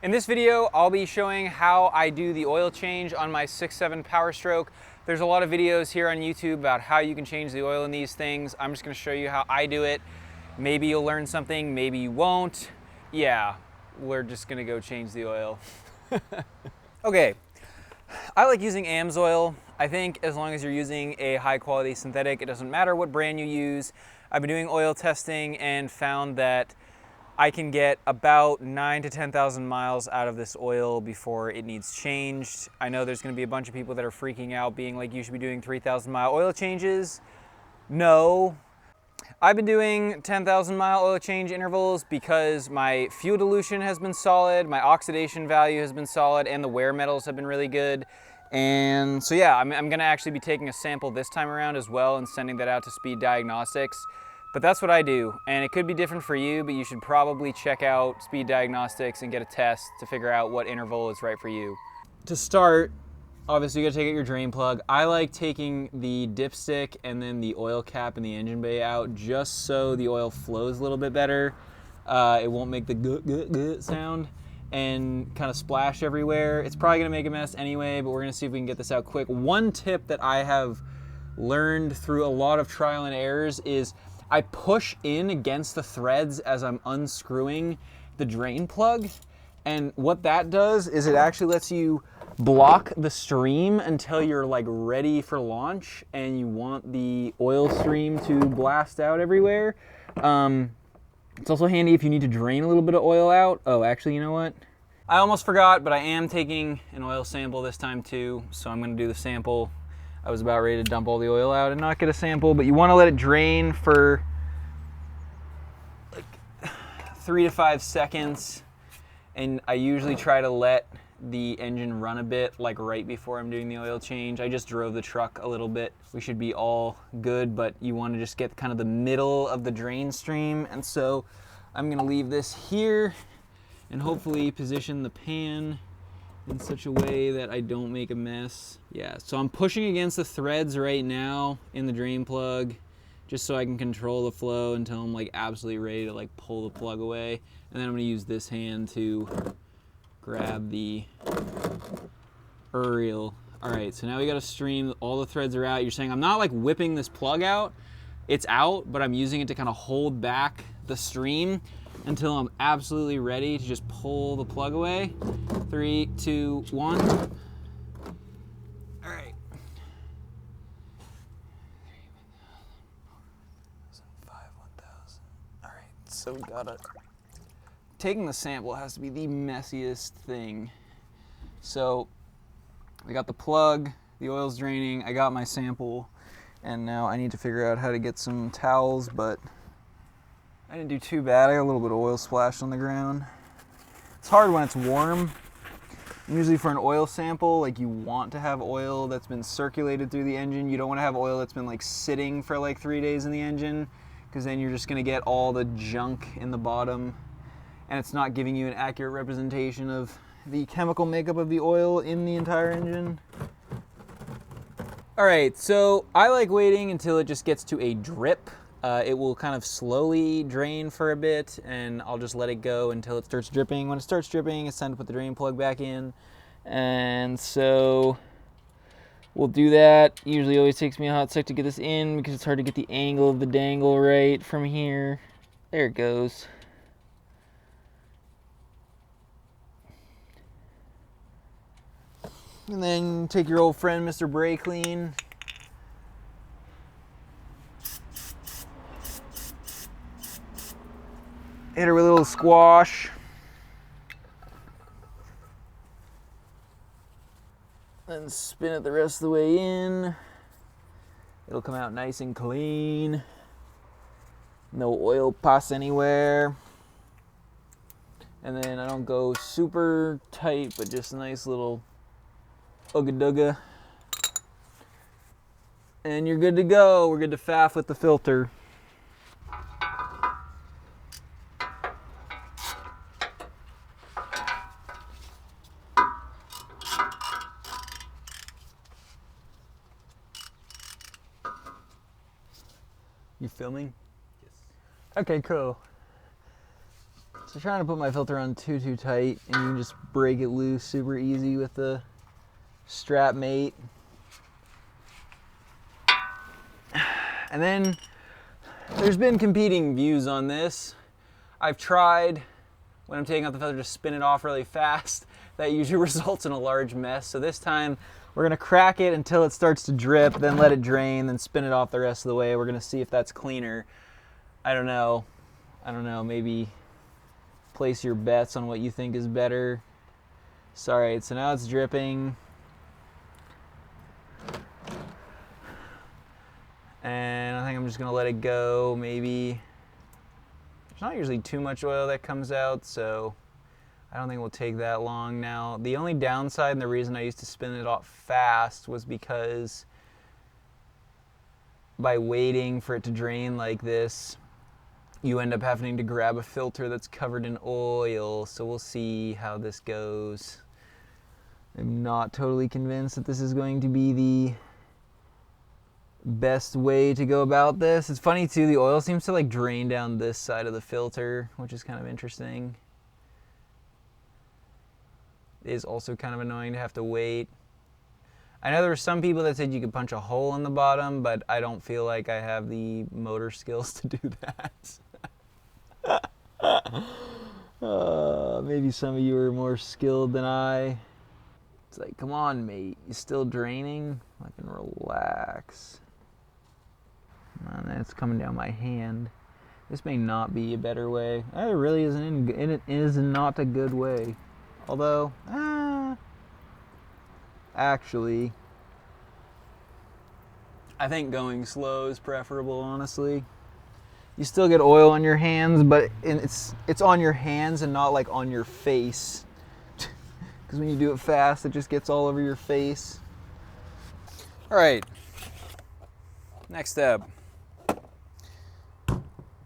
In this video, I'll be showing how I do the oil change on my 6.7 PowerStroke. There's a lot of videos here on YouTube about how you can change the oil in these things. I'm just gonna show you how I do it. Maybe you'll learn something, maybe you won't. Yeah, we're just gonna go change the oil. Okay, I like using AMSoil. I think as long as you're using a high quality synthetic, it doesn't matter what brand you use. I've been doing oil testing and found that I can get about 9,000 to 10,000 miles out of this oil before it needs changed. I know there's gonna be a bunch of people that are freaking out being like, you should be doing 3,000 mile oil changes. No. I've been doing 10,000 mile oil change intervals because my fuel dilution has been solid, my oxidation value has been solid, and the wear metals have been really good. And so yeah, I'm gonna actually be taking a sample this time around as well and sending that out to Speed Diagnostics. But that's what I do, and it could be different for you, but you should probably check out Speed Diagnostics and get a test to figure out what interval is right for you. To start, obviously you gotta take out your drain plug. I like taking the dipstick and then the oil cap and the engine bay out just so the oil flows a little bit better. It won't make the gut sound and kind of splash everywhere. It's probably gonna make a mess anyway, but we're gonna see if we can get this out quick. One tip that I have learned through a lot of trial and errors is I push in against the threads as I'm unscrewing the drain plug. And what that does is it actually lets you block the stream until you're like ready for launch and you want the oil stream to blast out everywhere. It's also handy if you need to drain a little bit of oil out. Oh, actually, you know what? I almost forgot, but I am taking an oil sample this time too. So I'm gonna do the sample. I was about ready to dump all the oil out and not get a sample, but you want to let it drain for like 3 to 5 seconds. And I usually try to let the engine run a bit, like right before I'm doing the oil change. I just drove the truck a little bit. We should be all good, but you want to just get kind of the middle of the drain stream. And so I'm going to leave this here and hopefully position the pan in such a way that I don't make a mess. Yeah, so I'm pushing against the threads right now in the drain plug just so I can control the flow until I'm like absolutely ready to like pull the plug away. And then I'm gonna use this hand to grab the reel. All right, so now we got a stream, all the threads are out. You're saying I'm not like whipping this plug out, it's out, but I'm using it to kind of hold back the stream until I'm absolutely ready to just pull the plug away. 3, 2, 1. All right. 1,000. All right, so taking the sample has to be the messiest thing. So I got the plug, the oil's draining, I got my sample, and now I need to figure out how to get some towels, but I didn't do too bad. I got a little bit of oil splashed on the ground. It's hard when it's warm. Usually for an oil sample, like you want to have oil that's been circulated through the engine. You don't want to have oil that's been like sitting for like 3 days in the engine, because then you're just gonna get all the junk in the bottom and it's not giving you an accurate representation of the chemical makeup of the oil in the entire engine. All right, so I like waiting until it just gets to a drip. It will kind of slowly drain for a bit and I'll just let it go until it starts dripping. When it starts dripping, it's time to put the drain plug back in. And so we'll do that. Usually always takes me a hot sec to get this in because it's hard to get the angle of the dangle right from here. There it goes. And then take your old friend, Mr. Brake Clean. Hit her with a little squash. Then spin it the rest of the way in. It'll come out nice and clean. No oil pus anywhere. And then I don't go super tight, but just a nice little ooga-dooga. And you're good to go. We're good to faff with the filter. You filming? Yes. Okay, cool. So trying to put my filter on too tight, and you can just break it loose super easy with the strap mate. And then there's been competing views on this. I've tried, when I'm taking out the filter, to spin it off really fast. That usually results in a large mess. So this time we're gonna crack it until it starts to drip, then let it drain, then spin it off the rest of the way. We're gonna see if that's cleaner. I don't know, maybe place your bets on what you think is better. So, all right, so now it's dripping. And I think I'm just gonna let it go, maybe. There's not usually too much oil that comes out, so I don't think it will take that long now. The only downside, and the reason I used to spin it off fast, was because by waiting for it to drain like this, you end up having to grab a filter that's covered in oil. So we'll see how this goes. I'm not totally convinced that this is going to be the best way to go about this. It's funny too, the oil seems to like drain down this side of the filter, which is kind of interesting. It is also kind of annoying to have to wait. I know there were some people that said you could punch a hole in the bottom, but I don't feel like I have the motor skills to do that. Maybe some of you are more skilled than I. It's like, come on, mate. You still draining? I can relax. And it's coming down my hand. This may not be a better way. It really isn't. It is not a good way. Although, actually, I think going slow is preferable, honestly. You still get oil on your hands, but it's on your hands and not like on your face. Because when you do it fast, it just gets all over your face. All right, next step.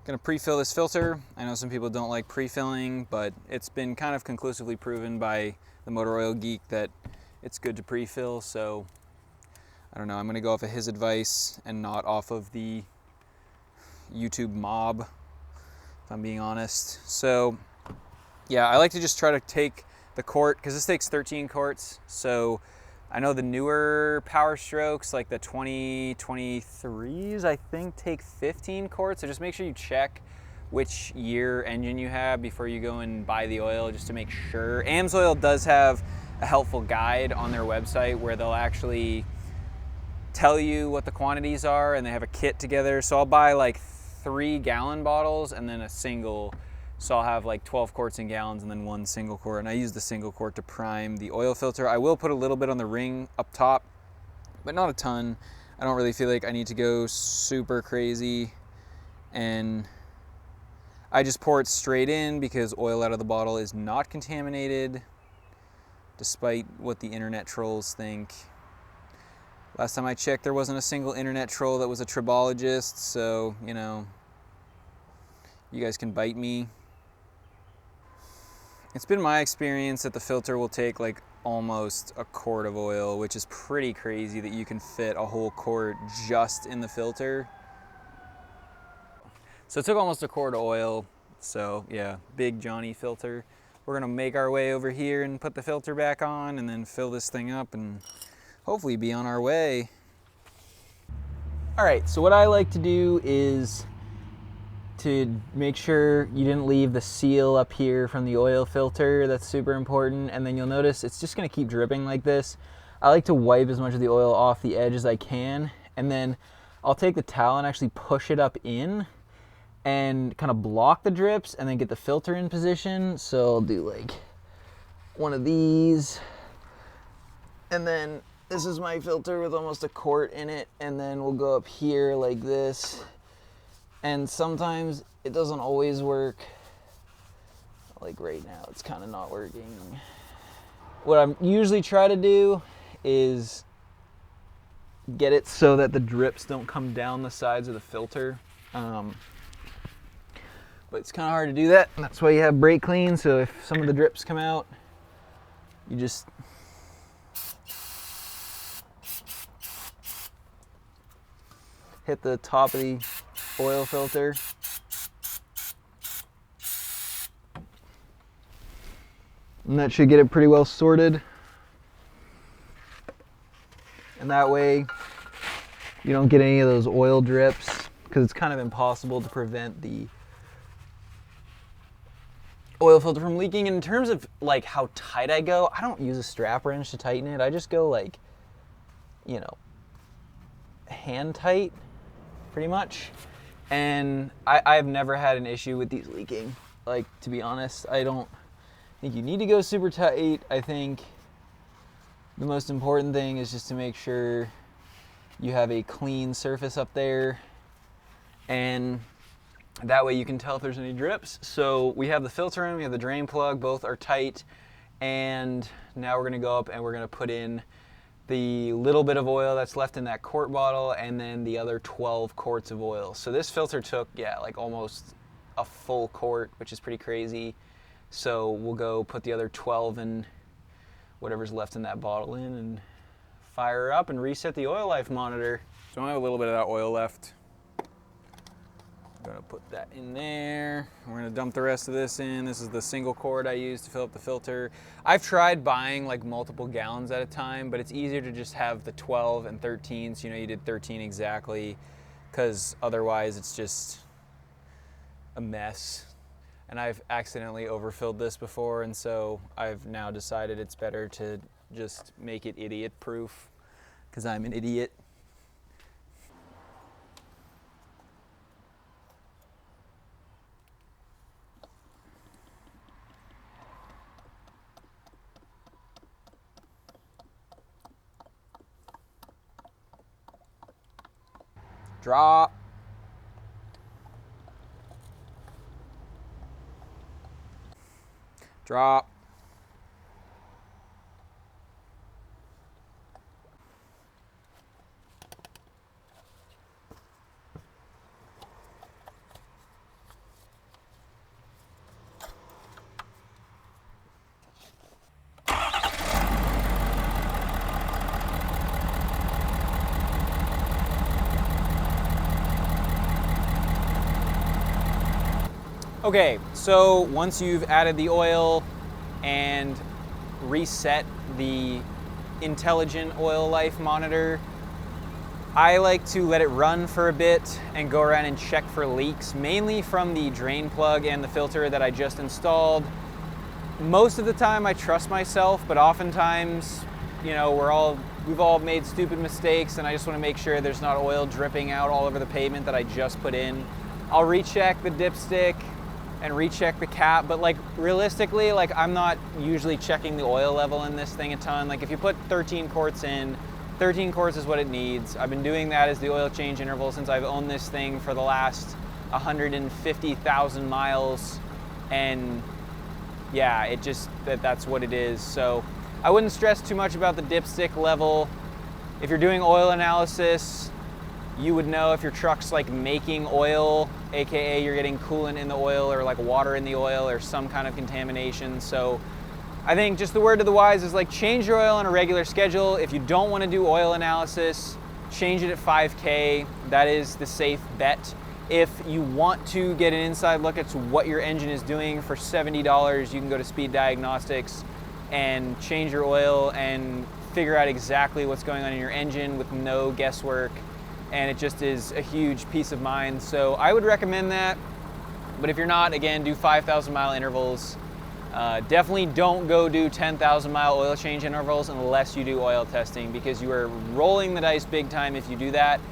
Gonna pre-fill this filter. I know some people don't like pre-filling, but it's been kind of conclusively proven by the Motor Oil Geek that it's good to pre-fill, so I don't know, I'm gonna go off of his advice and not off of the YouTube mob, if I'm being honest. So yeah, I like to just try to take the quart, because this takes 13 quarts, so I know the newer PowerStrokes, like the 2023s, I think take 15 quarts, so just make sure you check which year engine you have before you go and buy the oil, just to make sure. AMSOIL does have a helpful guide on their website where they'll actually tell you what the quantities are, and they have a kit together. So I'll buy like 3-gallon bottles and then a single. So I'll have like 12 quarts in gallons and then 1 single quart. And I use the single quart to prime the oil filter. I will put a little bit on the ring up top, but not a ton. I don't really feel like I need to go super crazy. And I just pour it straight in because oil out of the bottle is not contaminated, despite what the internet trolls think. Last time I checked, there wasn't a single internet troll that was a tribologist, so, you know, you guys can bite me. It's been my experience that the filter will take like almost a quart of oil, which is pretty crazy that you can fit a whole quart just in the filter. So it took almost a quart of oil, so yeah, big Johnny filter. We're gonna make our way over here and put the filter back on and then fill this thing up and hopefully be on our way. All right, so what I like to do is to make sure you didn't leave the seal up here from the oil filter. That's super important. And then you'll notice it's just gonna keep dripping like this. I like to wipe as much of the oil off the edge as I can, and then I'll take the towel and actually push it up in and kind of block the drips and then get the filter in position. So I'll do like one of these, and then this is my filter with almost a quart in it, and then we'll go up here like this. And sometimes it doesn't always work. Like right now, it's kind of not working. What I usually try to do is get it so that the drips don't come down the sides of the filter. But it's kind of hard to do that. And that's why you have brake clean. So if some of the drips come out, you just hit the top of the oil filter And that should get it pretty well sorted. And that way you don't get any of those oil drips, because it's kind of impossible to prevent the oil filter from leaking. And in terms of like how tight I go, I don't use a strap wrench to tighten it. I just go like, you know, hand tight pretty much. And I've never had an issue with these leaking. Like, to be honest, I don't think you need to go super tight. I think the most important thing is just to make sure you have a clean surface up there, and that way you can tell if there's any drips. So we have the filter in, we have the drain plug, both are tight, and now we're gonna go up and we're gonna put in the little bit of oil that's left in that quart bottle, and then the other 12 quarts of oil. So this filter took, yeah, like almost a full quart, which is pretty crazy. So we'll go put the other 12 and whatever's left in that bottle in and fire her up and reset the oil life monitor. So I have a little bit of that oil left. I'm gonna put that in there. We're gonna dump the rest of this in. This is the single quart I use to fill up the filter. I've tried buying like multiple gallons at a time, but it's easier to just have the 12 and 13, so you know you did 13 exactly, because otherwise it's just a mess. And I've accidentally overfilled this before, and so I've now decided it's better to just make it idiot proof, because I'm an idiot. Drop. Drop. Okay, so once you've added the oil and reset the intelligent oil life monitor, I like to let it run for a bit and go around and check for leaks, mainly from the drain plug and the filter that I just installed. Most of the time I trust myself, but oftentimes, you know, we've all made stupid mistakes, and I just want to make sure there's not oil dripping out all over the pavement that I just put in. I'll recheck the dipstick and recheck the cap, but like realistically, like I'm not usually checking the oil level in this thing a ton. Like if you put 13 quarts in, 13 quarts is what it needs. I've been doing that as the oil change interval since I've owned this thing for the last 150,000 miles, and yeah, it just, that's what it is. So I wouldn't stress too much about the dipstick level. If you're doing oil analysis, you would know if your truck's like making oil, AKA you're getting coolant in the oil or like water in the oil or some kind of contamination. So I think just the word to the wise is like change your oil on a regular schedule. If you don't want to do oil analysis, change it at 5K. That is the safe bet. If you want to get an inside look at what your engine is doing for $70, you can go to Speed Diagnostics and change your oil and figure out exactly what's going on in your engine with no guesswork. And it just is a huge peace of mind. So I would recommend that. But if you're not, again, do 5,000 mile intervals. Definitely don't go do 10,000 mile oil change intervals unless you do oil testing, because you are rolling the dice big time if you do that.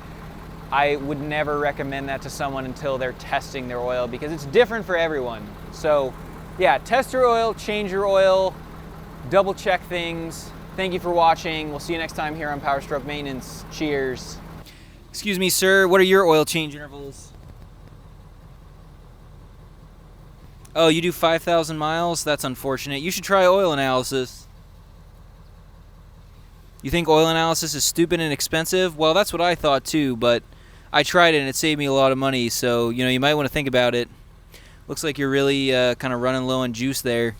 I would never recommend that to someone until they're testing their oil, because it's different for everyone. So yeah, test your oil, change your oil, double check things. Thank you for watching. We'll see you next time here on PowerStroke Maintenance. Cheers. Excuse me, sir, what are your oil change intervals? Oh, you do 5,000 miles? That's unfortunate. You should try oil analysis. You think oil analysis is stupid and expensive? Well, that's what I thought too, but I tried it and it saved me a lot of money, so you know, you might want to think about it. Looks like you're really kind of running low on juice there.